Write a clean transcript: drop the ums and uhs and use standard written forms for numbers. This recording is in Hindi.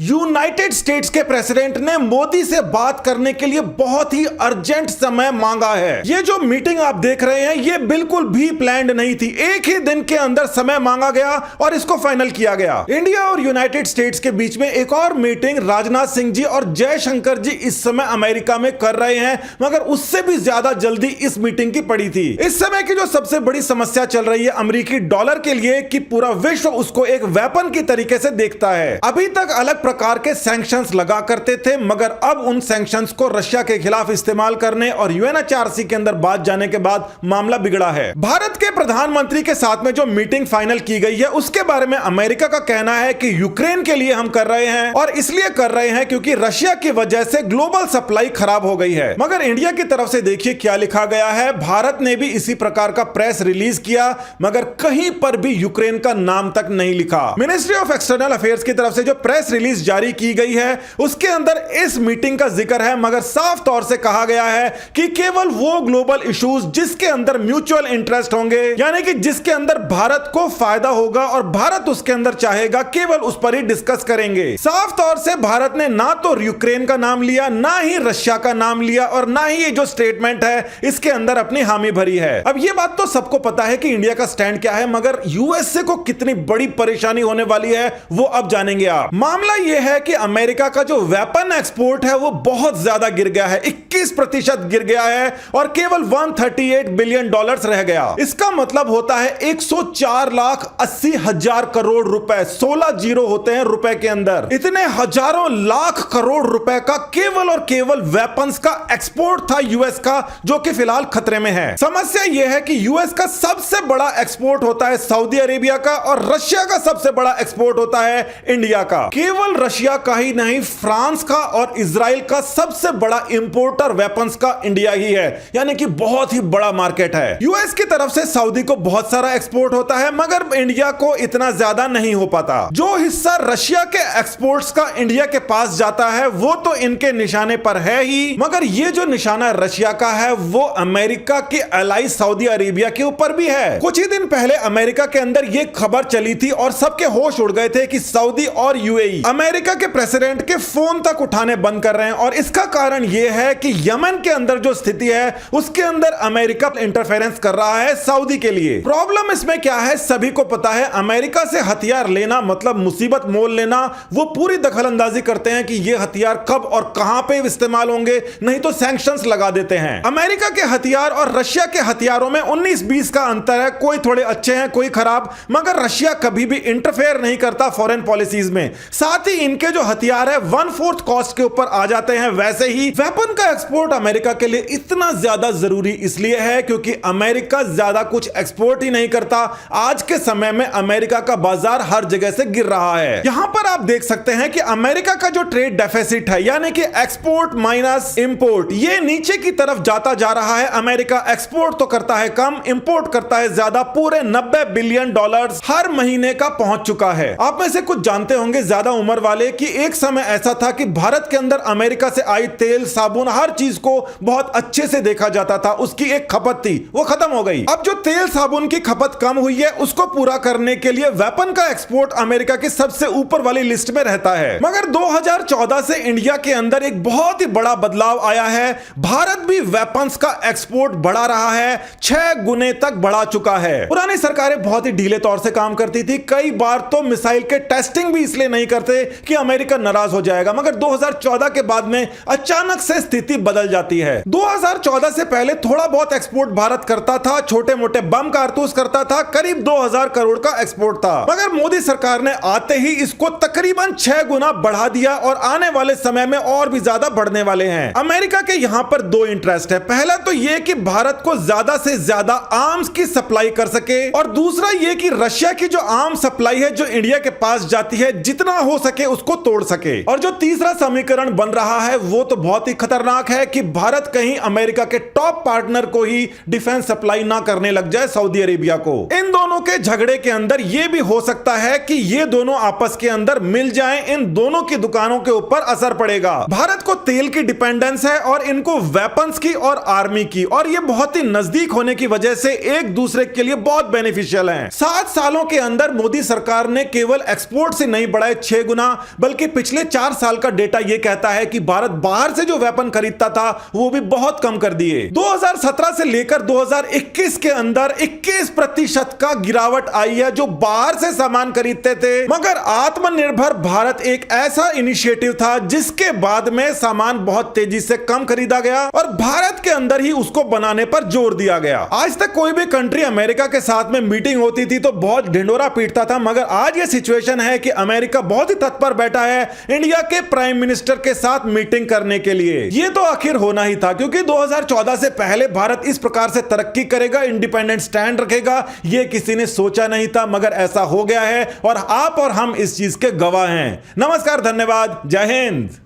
यूनाइटेड स्टेट्स के प्रेसिडेंट ने मोदी से बात करने के लिए बहुत ही अर्जेंट समय मांगा है। ये जो मीटिंग आप देख रहे हैं ये बिल्कुल भी प्लान्ड नहीं थी। एक ही दिन के अंदर समय मांगा गया और इसको फाइनल किया गया। इंडिया और यूनाइटेड स्टेट्स के बीच में एक और मीटिंग राजनाथ सिंह जी और जयशंकर जी इस समय अमेरिका में कर रहे हैं, मगर उससे भी ज्यादा जल्दी इस मीटिंग की पड़ी थी। इस समय की जो सबसे बड़ी समस्या चल रही है अमेरिकी डॉलर के लिए कि पूरा विश्व उसको एक वेपन की तरीके से देखता है। अभी तक अलग प्रकार के सैंक्शंस लगा करते थे, मगर अब उन सैंक्शंस को रशिया के खिलाफ इस्तेमाल करने और यूएनएचआरसी के अंदर बात जाने के बाद मामला बिगड़ा है। भारत के प्रधानमंत्री के साथ में जो मीटिंग फाइनल की गई है उसके बारे में अमेरिका का कहना है कि यूक्रेन के लिए हम कर रहे हैं और इसलिए कर रहे हैं क्योंकि रशिया की वजह से ग्लोबल सप्लाई खराब हो गई है। मगर इंडिया की तरफ से देखिए क्या लिखा गया है। भारत ने भी इसी प्रकार का प्रेस रिलीज किया, मगर कहीं पर भी यूक्रेन का नाम तक नहीं लिखा। मिनिस्ट्री ऑफ एक्सटर्नल अफेयर्स की तरफ से जो प्रेस रिलीज जारी की गई है उसके अंदर इस मीटिंग का जिक्र है, मगर साफ तौर से कहा गया है कि केवल वो ग्लोबल इश्यूज जिसके अंदर म्यूचुअल इंटरेस्ट होंगे, यानी कि जिसके अंदर भारत को फायदा होगा और भारत उसके अंदर चाहेगा, केवल उस पर ही डिस्कस करेंगे। साफ तौर से भारत ने ना तो यूक्रेन का नाम लिया, ना ही रशिया का नाम लिया और ना ही ये जो स्टेटमेंट है इसके अंदर अपनी हामी भरी है। अब ये बात तो सबको पता है कि इंडिया का स्टैंड क्या है, मगर यूएसए को कितनी बड़ी परेशानी होने वाली है वो अब जानेंगे आप। मामला यह है कि अमेरिका का जो वेपन एक्सपोर्ट है वो बहुत ज्यादा गिर गया है, 21% गिर गया है और केवल 138 बिलियन डॉलर्स रह गया। इसका मतलब होता है 104,80,000 करोड़ रुपए, 16 जीरो होते हैं रुपए के अंदर। इतने हजारों लाख करोड़ रुपए का केवल और केवल वेपन्स का एक्सपोर्ट था यूएस का, जो कि फिलहाल खतरे में है। समस्या यह है कि यूएस का सबसे बड़ा एक्सपोर्ट होता है सऊदी अरेबिया का और रशिया का सबसे बड़ा एक्सपोर्ट होता है इंडिया का। केवल रशिया का ही नहीं, फ्रांस का और इजराइल का सबसे बड़ा इंपोर्टर वेपन्स का इंडिया ही है, यानी कि बहुत ही बड़ा मार्केट है। यूएस की तरफ से सऊदी को बहुत सारा एक्सपोर्ट होता है, मगर इंडिया को इतना ज्यादा नहीं हो पाता। जो हिस्सा रशिया के एक्सपोर्ट्स का इंडिया के पास जाता है वो तो इनके निशाने पर है ही, मगर ये जो निशाना रशिया का है वो अमेरिका के एलाई सऊदी अरेबिया के ऊपर भी है। कुछ ही दिन पहले अमेरिका के अंदर ये खबर चली थी और सबके होश उड़ गए थे कि सऊदी और यूएई अमेरिका के प्रेसिडेंट के फोन तक उठाने बंद कर रहे हैं, और इसका कारण यह है कि यमन के अंदर जो स्थिति है उसके अंदर अमेरिका इंटरफेरेंस कर रहा है सऊदी के लिए। प्रॉब्लम इसमें क्या है सभी को पता है, अमेरिका से हथियार लेना मतलब मुसीबत मोल लेना। वो पूरी दखलंदाजी करते हैं कि ये हथियार कब और कहां पे इस्तेमाल होंगे, नहीं तो सैंक्शंस लगा देते हैं। अमेरिका के हथियार और रशिया के हथियारों में 19-20 का अंतर है, कोई थोड़े अच्छे हैं कोई खराब, मगर रशिया कभी भी इंटरफेयर नहीं करता फॉरेन पॉलिसीज में। साथ ही इनके जो हथियार है 1/4 कॉस्ट के ऊपर आ जाते हैं। वैसे ही वेपन का एक्सपोर्ट अमेरिका के लिए इतना ज्यादा जरूरी इसलिए है क्योंकि अमेरिका ज्यादा कुछ एक्सपोर्ट ही नहीं करता। आज के समय में अमेरिका का बाजार हर जगह से गिर रहा है। यहां पर आप देख सकते हैं कि अमेरिका का जो ट्रेड डेफिसिट है, यानी कि एक्सपोर्ट माइनस इंपोर्ट, ये नीचे की तरफ जाता जा रहा है। अमेरिका एक्सपोर्ट तो करता है कम, इंपोर्ट करता है ज्यादा। पूरे 90 बिलियन डॉलर्स हर महीने का पहुंच चुका है। आप में से कुछ जानते होंगे ज्यादा उम्र वाले कि एक समय ऐसा था कि भारत के अंदर अमेरिका से आई तेल साबुन हर चीज को बहुत अच्छे से देखा जाता था, उसकी एक खपत थी, वो खत्म हो गई। अब जो तेल साबुन की खपत कम हुई है उसको पूरा करने के लिए वेपन का एक्सपोर्ट अमेरिका की सबसे ऊपर वाली लिस्ट में रहता है। मगर 2014 से इंडिया के अंदर एक बहुत ही बड़ा बदलाव आया है। भारत भी वेपन्स का एक्सपोर्ट बढ़ा रहा है, 6 गुने तक बढ़ा चुका है। पुरानी सरकारें बहुत ही ढीले तौर से काम करती थी, कई बार तो मिसाइल के टेस्टिंग भी इसलिए नहीं करते कि अमेरिका नाराज हो जाएगा, मगर 2014 के बाद में अचानक से स्थिति बदल जाती है। 2014 से पहले थोड़ा बहुत एक्सपोर्ट भारत करता था, छोटे मोटे बम कारतूस करता था, करीब 2000 करोड़ का एक्सपोर्ट था। मगर मोदी सरकार ने आते ही इसको तकरीबन 6 गुना बढ़ा दिया और आने वाले समय में और भी ज्यादा बढ़ने वाले हैं। अमेरिका के यहां पर 2 इंटरेस्ट है। पहला तो यह कि भारत को ज्यादा से ज्यादा आर्म्स की सप्लाई कर सके, और दूसरा यह कि रशिया की जो आर्म सप्लाई है जो इंडिया के पास जाती है जितना हो सके उसको तोड़ सके। और जो तीसरा समीकरण बन रहा है वो तो बहुत ही खतरनाक है कि भारत कहीं अमेरिका के टॉप पार्टनर को ही डिफेंस सप्लाई ना करने लग जाए, सऊदी अरेबिया को। इन दोनों के झगड़े के अंदर यह भी हो सकता है कि ये दोनों आपस के अंदर मिल जाएं, इन दोनों की दुकानों के ऊपर असर पड़ेगा। भारत को तेल की डिपेंडेंस है और इनको वेपन्स की और आर्मी की, और ये बहुत ही नजदीक होने की वजह से एक दूसरे के लिए बहुत बेनिफिशियल है। 7 सालों के अंदर मोदी सरकार ने केवल एक्सपोर्ट से नहीं बढ़ाए 6 गुना, बल्कि पिछले 4 साल का डेटा यह कहता है कि भारत बाहर से जो वेपन खरीदता था वो भी बहुत कम कर दिए। 2017 से लेकर 2021 के अंदर 21% का गिरावट आई है जो बाहर से सामान खरीदते थे। मगर आत्मनिर्भर भारत एक ऐसा इनिशिएटिव था जिसके बाद में सामान बहुत तेजी से कम खरीदा गया और भारत के अंदर ही उसको बनाने पर जोर दिया गया। आज तक कोई भी कंट्री अमेरिका के साथ में मीटिंग होती थी तो बहुत ढिंडोरा पीटता था, मगर आज यह सिचुएशन है कि अमेरिका बहुत ही तत्पर बैठा है इंडिया के प्राइम मिनिस्टर के साथ मीटिंग करने के लिए। यह तो आखिर होना ही था क्योंकि 2014 से पहले भारत इस प्रकार से तरक्की करेगा, इंडिपेंडेंट स्टैंड रखेगा, यह किसी ने सोचा नहीं था, मगर ऐसा हो गया है और आप और हम इस चीज के गवाह हैं। नमस्कार, धन्यवाद, जय हिंद।